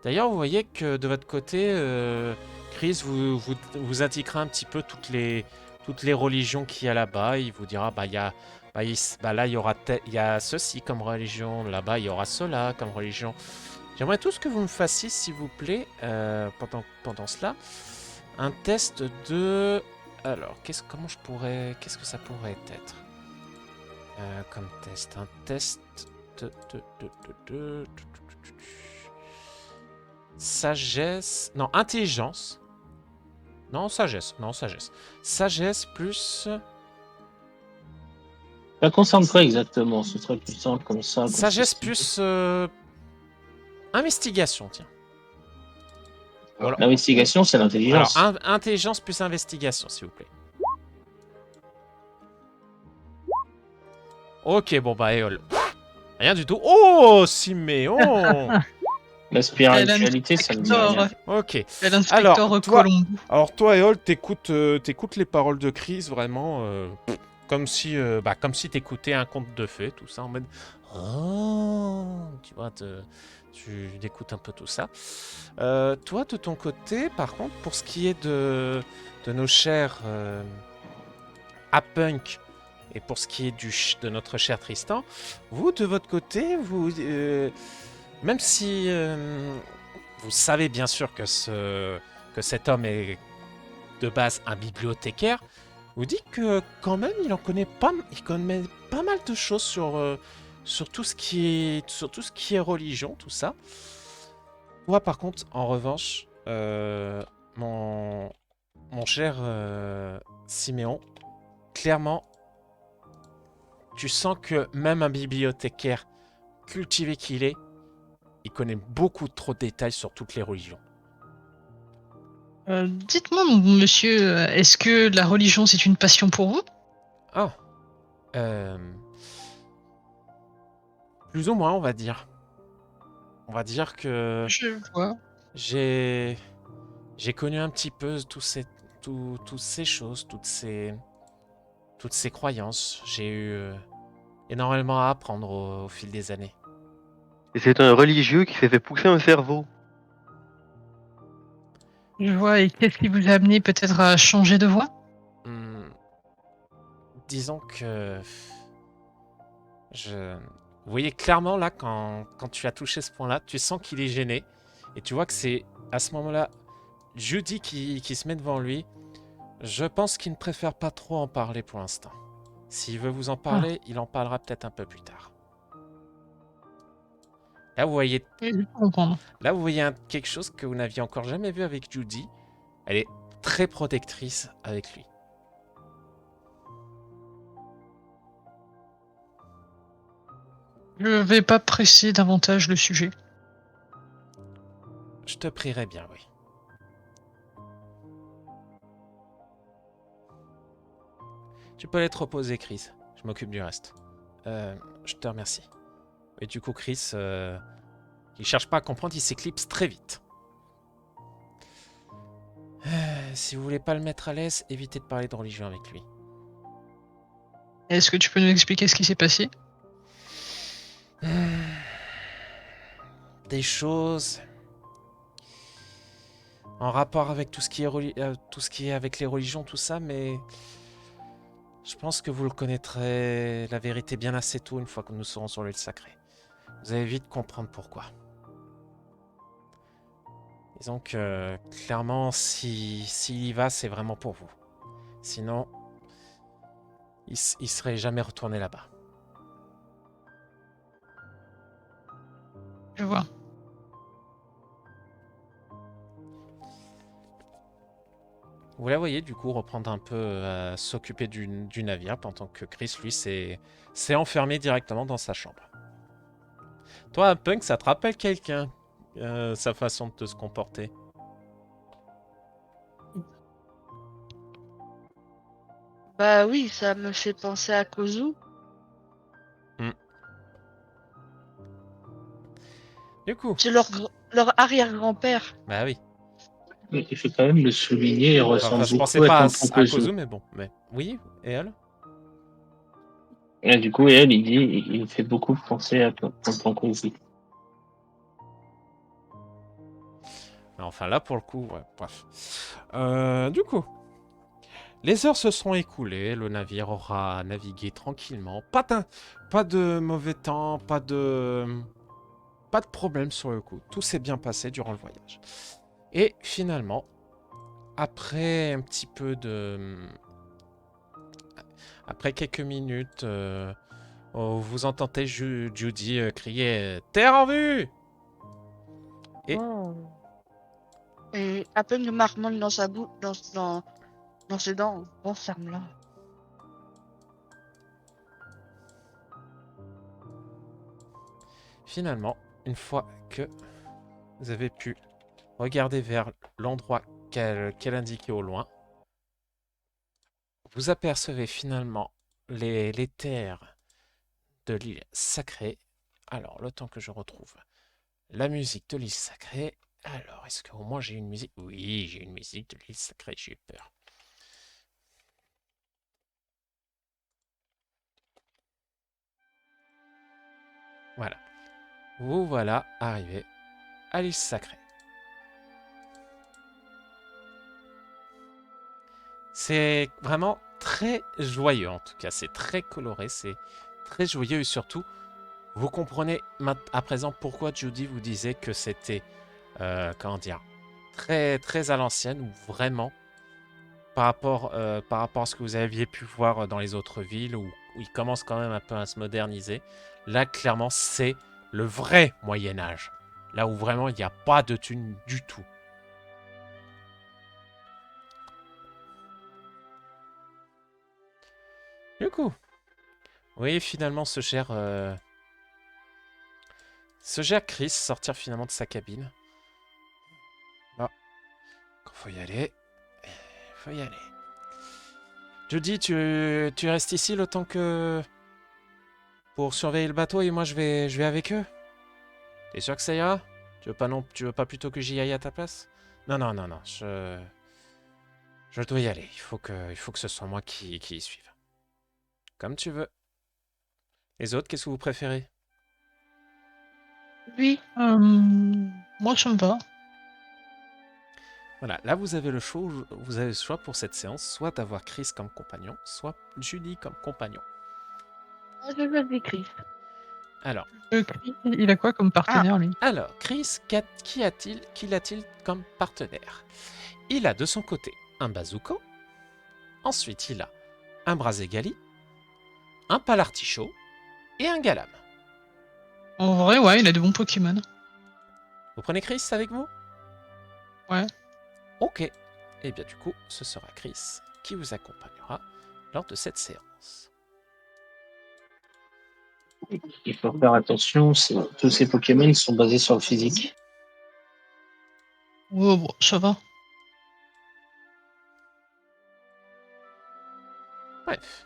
D'ailleurs, vous voyez que de votre côté, Chris vous indiquera un petit peu toutes les religions qu'il y a là-bas. Il vous dira, là, il y a ceci comme religion, là-bas, il y aura cela comme religion. J'aimerais tout ce que vous me fassiez, s'il vous plaît, pendant cela. Un test de... Alors, qu'est-ce que ça pourrait être comme test? Un test de- Sagesse... Non, intelligence. Non, sagesse. Non, sagesse. Sagesse plus... Ça concerne quoi exactement? Ce serait plus simple comme ça. Sagesse plus... Investigation, tiens. Voilà. L'investigation, c'est Alors, l'intelligence. intelligence plus investigation, s'il vous plaît. Ok, bon bah, Éole. Rien du tout. Oh, Siméon. La spiritualité, ça me dit rien. Ok. Et l'inspecteur Colombo. Alors toi, Éole, t'écoutes les paroles de Chris vraiment comme si t'écoutais un conte de fées, tout ça en mode oh, tu vois, tu écoutes un peu tout ça. Toi, de ton côté, par contre, pour ce qui est de nos chers Apunk et pour ce qui est de notre cher Tristan, vous, de votre côté, même si vous savez bien sûr que cet homme est de base un bibliothécaire, vous dites que quand même il connaît pas mal de choses sur tout ce qui est religion, tout ça. Moi, par contre, en revanche, mon cher Siméon, clairement, tu sens que même un bibliothécaire cultivé qu'il est, il connaît beaucoup trop de détails sur toutes les religions. Dites-moi, monsieur, est-ce que la religion c'est une passion pour vous? Ah, plus ou moins, on va dire. On va dire que Je vois. j'ai connu un petit peu toutes ces choses, toutes ces croyances. J'ai eu énormément à apprendre au fil des années. Et c'est un religieux qui s'est fait pousser un cerveau. Je vois. Et qu'est-ce qui vous a amené peut-être à changer de voie? Hmm, disons que vous voyez clairement là quand tu as touché ce point-là, tu sens qu'il est gêné et tu vois que c'est à ce moment-là Judy qui se met devant lui. Je pense qu'il ne préfère pas trop en parler pour l'instant. S'il veut vous en parler, il en parlera peut-être un peu plus tard. Là, vous voyez, Je peux comprendre. là, vous voyez quelque chose que vous n'aviez encore jamais vu avec Judy. Elle est très protectrice avec lui. Je vais pas presser davantage le sujet. Je te prierai bien, oui. Tu peux aller te reposer, Chris. Je m'occupe du reste. Je te remercie. Et du coup, Chris, il cherche pas à comprendre, il s'éclipse très vite. Si vous voulez pas le mettre à l'aise, évitez de parler de religion avec lui. Est-ce que tu peux nous expliquer ce qui s'est passé? Des choses en rapport avec tout ce qui est avec les religions, tout ça, mais je pense que vous le connaîtrez la vérité bien assez tôt une fois que nous serons sur l'île sacrée. Vous allez vite comprendre pourquoi. Disons que clairement, s'il y va, c'est vraiment pour vous. Sinon, il serait jamais retourné là-bas. Je vois. Vous la voyez du coup reprendre un peu à s'occuper du navire pendant que Chris, lui, s'est enfermé directement dans sa chambre. Toi, Punk, ça te rappelle quelqu'un, sa façon de se comporter? Bah oui, ça me fait penser à Kozu. Du coup, C'est leur arrière-grand-père. bah oui. Mais il faut quand même le souligner, il Enfin, ressemble je pensais beaucoup à pas Tonton à Kozu. Kozu, mais bon. Mais oui, et elle? Et du coup, elle, il fait beaucoup penser à Tonton Kozu. Mais enfin, là, pour le coup, ouais, bref. Du coup, les heures se sont écoulées. Le navire aura navigué tranquillement. Pas de mauvais temps, pas de problème sur le coup. Tout s'est bien passé durant le voyage. Et finalement, après un petit peu de... Après quelques minutes, vous entendez Judy crier « Terre en vue !» Et- Et à peine le marmonne dans sa bouche, dans ses dents. Bon, ferme-la. Finalement, une fois que vous avez pu regarder vers l'endroit qu'elle indiquait au loin, vous apercevez finalement les terres de l'île sacrée. Alors, le temps que je retrouve la musique de l'île sacrée. Alors, est-ce qu'au moins j'ai une musique? Oui, j'ai une musique de l'île sacrée, j'ai eu peur. Voilà. Vous voilà arrivé à l'île sacrée. C'est vraiment très joyeux en tout cas, c'est très coloré, c'est très joyeux et surtout, vous comprenez à présent pourquoi Judy vous disait que c'était, comment dire, très, très à l'ancienne ou vraiment par rapport à ce que vous aviez pu voir dans les autres villes où il commence quand même un peu à se moderniser. Là, clairement, c'est le vrai Moyen-Âge. Là où vraiment il n'y a pas de thunes du tout. Du coup, oui, finalement, ce cher Chris sortir finalement de sa cabine. Bon, quand faut y aller, faut y aller. Judy, tu restes ici le temps que... pour surveiller le bateau et moi je vais avec eux. T'es sûr que ça ira? Tu veux pas plutôt que j'y aille à ta place? Non, non, non, non, je dois y aller. Il faut que ce soit moi qui y suive. Comme tu veux. Les autres, qu'est-ce que vous préférez? Oui. Moi, ça me va. Voilà, là vous avez le choix pour cette séance, soit d'avoir Chris comme compagnon, soit Judy comme compagnon. Moi, je veux des Chris. Alors, Chris, il a quoi comme partenaire, lui? Alors, Chris, qui l'a-t-il comme partenaire? Il a de son côté un Bazuko, ensuite il a un Brazegali, un Palartichaut et un Galam. En vrai, ouais, il a de bons Pokémon. Vous prenez Chris avec vous? Ouais. Ok. Et bien du coup, ce sera Chris qui vous accompagnera lors de cette séance. Il faut faire attention, tous ces Pokémon sont basés sur le physique. Oh, bon, ça va. Bref.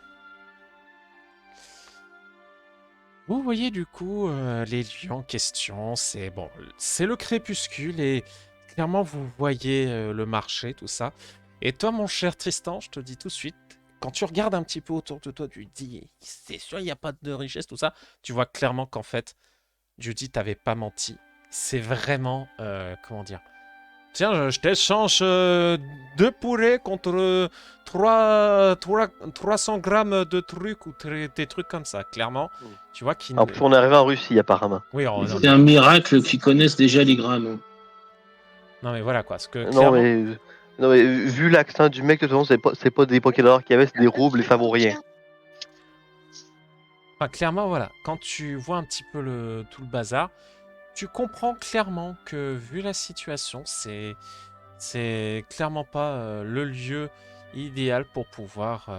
Vous voyez du coup les lieux en question, c'est le crépuscule et clairement vous voyez le marché, tout ça. Et toi mon cher Tristan, je te dis tout de suite, quand tu regardes un petit peu autour de toi, tu te dis, c'est sûr il n'y a pas de richesse, tout ça, tu vois clairement qu'en fait, Judy t'avait pas menti. C'est vraiment, comment dire, tiens, je t'échange 2 poulets contre 300 grammes de trucs ou des trucs comme ça. Clairement, tu vois qu'il... En plus, on est arrivé en Russie, apparemment. Oui, C'est un miracle qu'ils connaissent déjà les grammes. non, mais voilà quoi. Parce que Non, clairement... mais vu l'accent du mec, de toute façon, c'est pas des Pokédors qu'il y avait, c'est des roubles et ça vaut rien. Enfin, clairement, voilà. Quand tu vois un petit peu tout le bazar, tu comprends clairement que vu la situation, c'est clairement pas le lieu idéal pour pouvoir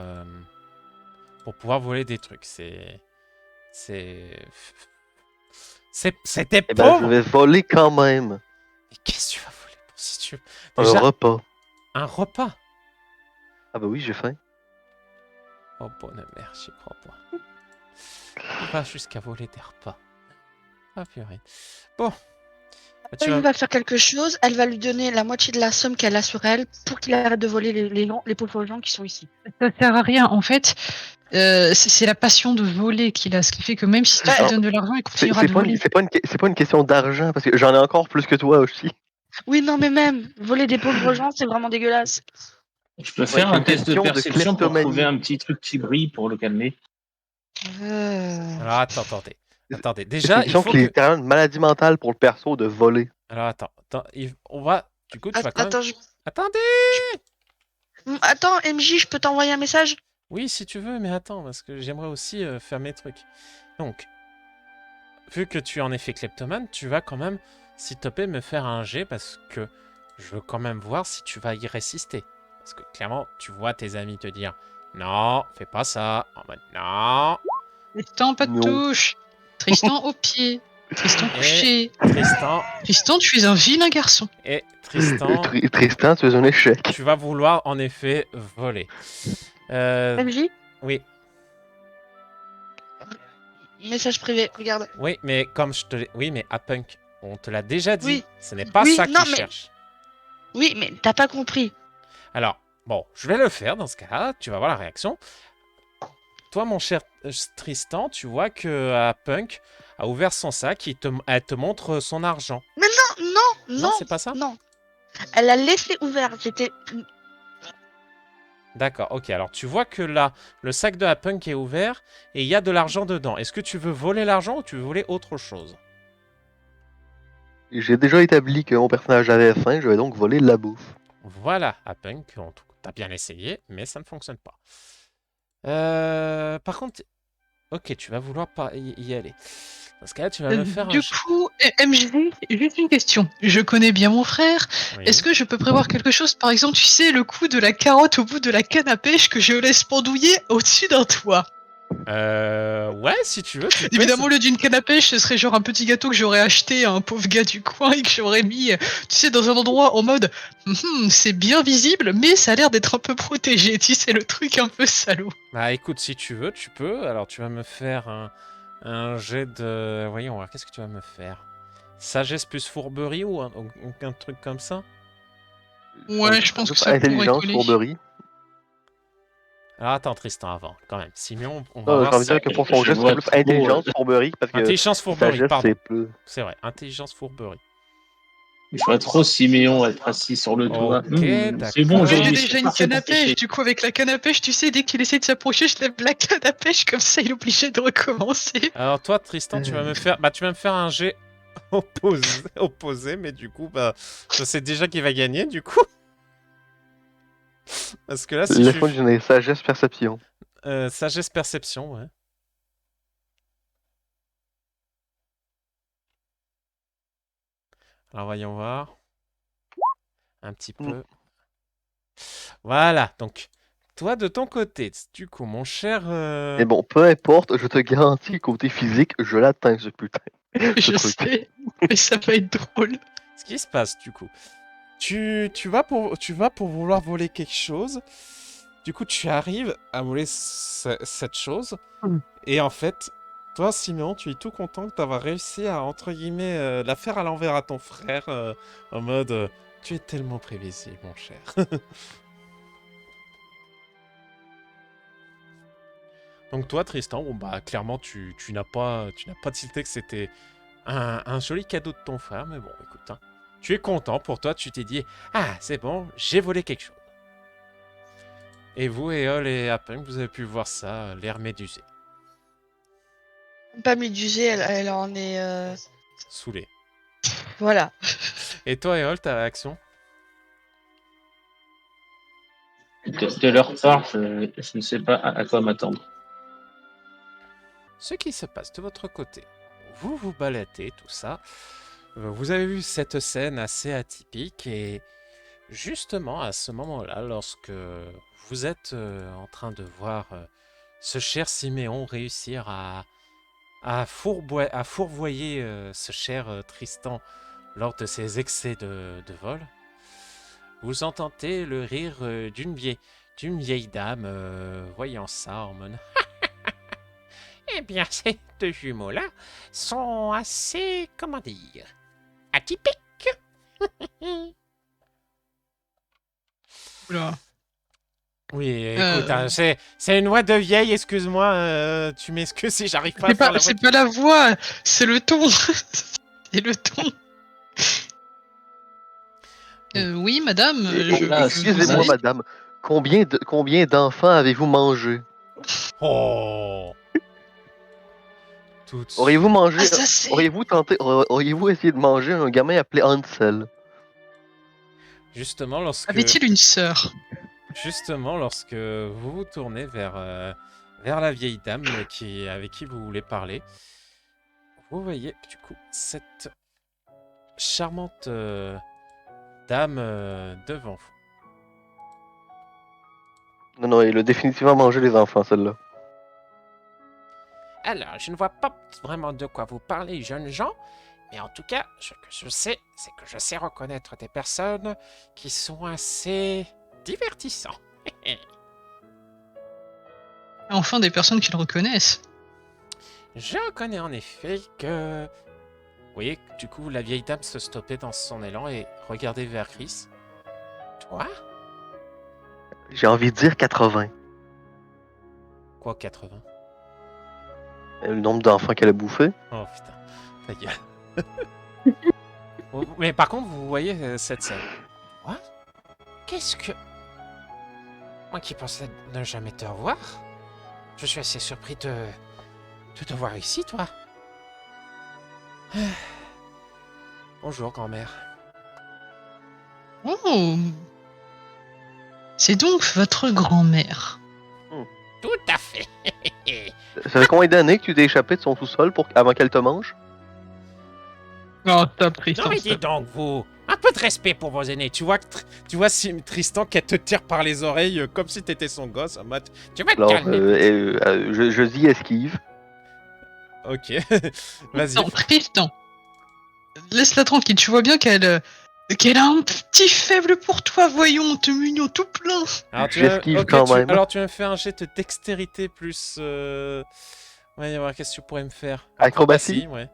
voler des trucs. C'était Eh ben, je pauvre. vais voler quand même. Mais qu'est-ce que tu vas voler pour si tu... Un Déjà, repas. un repas. Ah bah oui, j'ai faim. Oh bonne mère, j'y crois pas. Il va jusqu'à voler des repas. Ah purée. Bon. Bah, tu Il vas... va faire quelque chose, elle va lui donner la moitié de la somme qu'elle a sur elle pour qu'il arrête de voler les pauvres gens qui sont ici. Ça sert à rien. En fait, c'est la passion de voler qu'il a, ce qui fait que même si tu lui donnes de l'argent, il continuera de voler. C'est pas une question d'argent, parce que j'en ai encore plus que toi aussi. Oui, non, mais même, voler des pauvres gens, c'est vraiment dégueulasse. Je peux faire c'est un une test de question de perception pour kleptomanie. trouver un petit truc qui brille pour le calmer. Alors attendez. C'est une Déjà, il question faut qui est que. littéralement une maladie mentale pour le perso de voler. Alors attends, on va. Du coup, tu vas quand même. Attends, Attendez! attends, MJ, je peux t'envoyer un message? Oui, si tu veux, mais attends, parce que j'aimerais aussi faire mes trucs. Donc, vu que tu es en effet kleptomane, tu vas quand même, s'il te plaît, me faire un jet parce que je veux quand même voir si tu vas y résister. Parce que clairement, tu vois tes amis te dire non, fais pas ça. En mode non. Tristan, pas de Non. touche. Tristan au pied. Tristan couché. Tristan, Tristan, tu es un vilain garçon. et Tristan, Tristan, tu es un échec. tu vas vouloir en effet voler. MJ? Oui, Message privé, regarde. oui, mais comme je te l'ai. Oui, mais à Punk, on te l'a déjà dit. Oui. Ce n'est pas Oui, ça non, qu'il mais- cherche. Oui, mais t'as pas compris. Alors, bon, je vais le faire dans ce cas-là. Tu vas voir la réaction. Toi, mon cher Tristan, tu vois que Punk a ouvert son sac et elle te montre son argent. Non, C'est pas ça? non. Elle a laissé ouvert. J'étais. D'accord, ok. Alors, tu vois que là, le sac de Punk est ouvert et il y a de l'argent dedans. Est-ce que tu veux voler l'argent ou tu veux voler autre chose? J'ai déjà établi que mon personnage avait faim, je vais donc voler la bouffe. Voilà, Punk, t'as bien essayé, mais ça ne fonctionne pas. Par contre, ok, tu vas vouloir y aller. Dans ce cas-là, tu vas me faire un... Du coup, MJ, juste une question. Je connais bien mon frère. Oui. Est-ce que je peux prévoir quelque chose? Par exemple, tu sais, le coup de la carotte au bout de la canne à pêche que je laisse pendouiller au-dessus d'un toit. Ouais, si tu veux, tu peux. Évidemment, au lieu d'une canne à pêche, ce serait genre un petit gâteau que j'aurais acheté à un pauvre gars du coin et que j'aurais mis, tu sais, dans un endroit en mode c'est bien visible, mais ça a l'air d'être un peu protégé. Tu sais, le truc un peu salaud. Bah écoute, si tu veux, tu peux. Alors tu vas me faire un jet de... Voyons voir, qu'est-ce que tu vas me faire? Sagesse plus fourberie ou un truc comme ça? Ouais, je pense que ça pourrait Intelligence, coller. fourberie. Alors attends Tristan avant, quand même. Simeon, on va J'ai voir envie de si... dire que pour son Je geste, vois c'est plus trop, intelligence, fourberie, parce que Intelligence fourberie, sagesse, pardon. c'est plus... C'est vrai, intelligence fourberie. Je vois trop Siméon être assis sur le toit. Ok, C'est d'accord. bon, Ouais, j'ai aujourd'hui. déjà c'est une parfait canne à pour pêcher. pêche. Du coup, avec la canne à pêche, tu sais, dès qu'il essaie de s'approcher, je lève la canne à pêche, comme ça, il est obligé de recommencer. Alors toi Tristan, tu vas me faire... Bah tu vas me faire un jet opposé, mais du coup, bah... Je sais déjà qui va gagner, du coup. Parce que là, si Laisse-moi tu... donner sagesse, perception. Sagesse perception, ouais. Alors voyons voir. Un petit peu. Voilà, donc toi de ton côté, du coup, mon cher... Mais bon, peu importe, je te garantis, côté physique, je l'atteins, ce putain. Je truc. sais, mais ça va être drôle. Ce qui se passe, du coup, tu vas pour vouloir voler quelque chose. Du coup, tu arrives à voler cette chose. Et en fait, toi, Simeon, tu es tout content d'avoir réussi à, entre guillemets, la faire à l'envers à ton frère. En mode, tu es tellement prévisible, mon cher. Donc toi, Tristan, bon bah clairement tu n'as pas tilté que c'était un joli cadeau de ton frère, mais bon, écoute, hein, tu es content pour toi, tu t'es dit ah c'est bon, j'ai volé quelque chose. Et vous, Eol et Apeng, vous avez pu voir ça, l'air médusé, Pas médusée, elle en est. saoulé. Voilà. Et toi, Eol, ta réaction? De leur part, je ne sais pas à quoi m'attendre. Ce qui se passe de votre côté, vous vous baladez, tout ça. Vous avez vu cette scène assez atypique et justement à ce moment-là, lorsque vous êtes en train de voir ce cher Siméon réussir à fourvoyer ce cher Tristan lors de ses excès de vol, vous entendez le rire d'une vieille dame voyant ça en mode Eh bien, ces deux jumeaux-là sont assez, comment dire, atypiques. Oula. Oui, écoute, hein, c'est une voix de vieille, excuse-moi, tu m'excuses si j'arrive pas à faire la voix. C'est pas la voix, c'est le ton. C'est le ton. Oui, madame. Là, Excusez-moi, vous ai- madame. Combien d'enfants avez-vous mangé? Oh. Tout de Auriez-vous suite. mangé... Ah, ça c'est. Auriez-vous essayé de manger un gamin appelé Hansel? Justement, Avait-il une sœur? lorsque vous vous tournez vers la vieille dame avec qui vous voulez parler, vous voyez du coup cette charmante dame devant vous. Non, il a définitivement mangé les enfants, celle-là. Alors, je ne vois pas vraiment de quoi vous parlez, jeunes gens, mais en tout cas, ce que je sais, c'est que je sais reconnaître des personnes qui sont assez divertissantes. Enfin, des personnes qui le reconnaissent. Je reconnais en effet que... Vous voyez, du coup, la vieille dame se stoppait dans son élan et regardait vers Chris. Toi? J'ai envie de dire 80. Quoi, 80? Le nombre d'enfants qu'elle a bouffé. Oh putain, ta gueule. Mais par contre, vous voyez cette scène. Quoi? Qu'est-ce que... Moi qui pensais ne jamais te revoir, je suis assez surpris de te voir ici, toi. Bonjour, grand-mère. Oh. C'est donc votre grand-mère. Tout à fait. Ça fait combien d'années que tu t'es échappé de son sous-sol avant qu'elle te mange? Oh, top, Tristan. Non mais dis donc, vous, un peu de respect pour vos aînés. Tu vois, Tristan qui te tire par les oreilles comme si t'étais son gosse en mode, tu vas te Alors, calmer. je dis esquive. Ok, vas-y. Non, Tristan. Laisse-la tranquille, tu vois bien qu'elle a un petit faible pour toi, voyons, t'es mignon tout plein. Alors J'esquive quand même. Alors tu vas me faire un jet de dextérité plus... Ouais, qu'est-ce que tu pourrais me faire? Acrobatie. Ouais.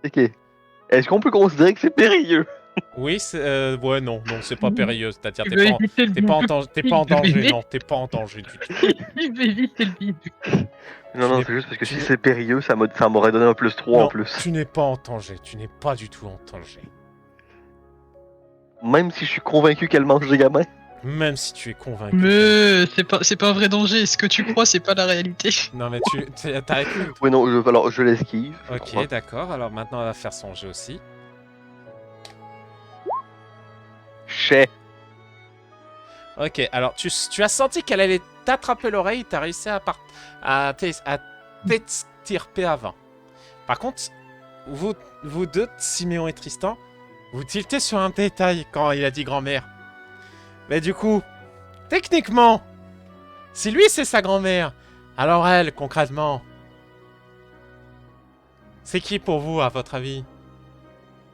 Ok. Est-ce qu'on peut considérer que c'est périlleux? Oui, ouais, non, c'est pas périlleux. C'est-à-dire, Tu t'es veux pas, éviter le t'es pas en danger, bébé. non, t'es pas en danger du tout. Il veut éviter le bide. Non, n'es- c'est juste parce que tu si n'es- c'est périlleux, ça m'aurait donné un +3 en Non, plus. tu n'es pas en danger, tu n'es pas du tout en danger. Même si je suis convaincu qu'elle mange des gamins. Même si tu es convaincu. Mais c'est pas un vrai danger, ce que tu crois, c'est pas la réalité. Non, mais t'arrêtes plus. Oui, non, alors je l'esquive. Ok, d'accord, alors maintenant elle va faire son jeu aussi. Chais. Ok, alors tu as senti qu'elle allait t'attraper l'oreille, t'as réussi à t'extirper avant. Par contre, vous deux, Siméon et Tristan, vous tiltez sur un détail quand il a dit grand-mère. Mais du coup, techniquement, si lui c'est sa grand-mère, alors elle, concrètement, c'est qui pour vous, à votre avis?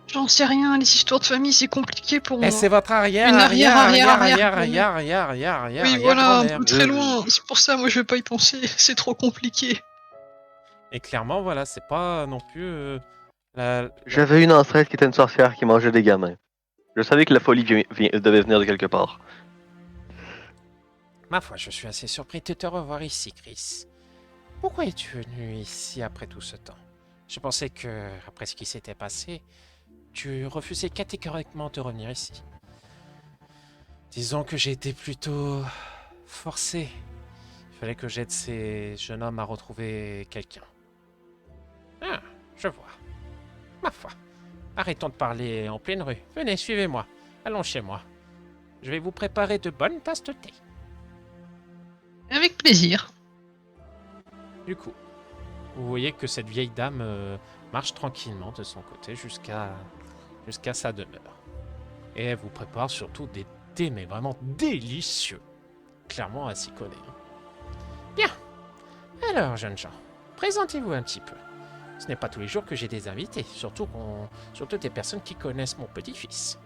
J'en sais rien, les histoires de famille, c'est compliqué pour moi. Eh, c'est votre arrière, Une arrière, arrière, arrière, arrière, arrière, arrière, arrière, Oui, arrière, voilà, un grand-mère. peu très loin. C'est pour ça, moi, je vais pas y penser. C'est trop compliqué. Et clairement, voilà, c'est pas non plus J'avais une ancêtre qui était une sorcière qui mangeait des gamins. Je savais que la folie devait venir de quelque part. Ma foi, je suis assez surpris de te revoir ici, Chris. Pourquoi es-tu venu ici après tout ce temps? Je pensais que, après ce qui s'était passé, tu refusais catégoriquement de revenir ici. Disons que j'ai été plutôt forcé. Il fallait que j'aide ces jeunes hommes à retrouver quelqu'un. Ah, je vois. Ma foi. Arrêtons de parler en pleine rue. Venez, suivez-moi. Allons chez moi. Je vais vous préparer de bonnes tasses de thé. Avec plaisir. Du coup, vous voyez que cette vieille dame marche tranquillement de son côté jusqu'à sa demeure. Et elle vous prépare surtout des thés, mais vraiment délicieux. Clairement, elle s'y connaît. Hein. Bien. Alors, jeunes gens, présentez-vous un petit peu. Ce n'est pas tous les jours que j'ai des invités, surtout des personnes qui connaissent mon petit-fils.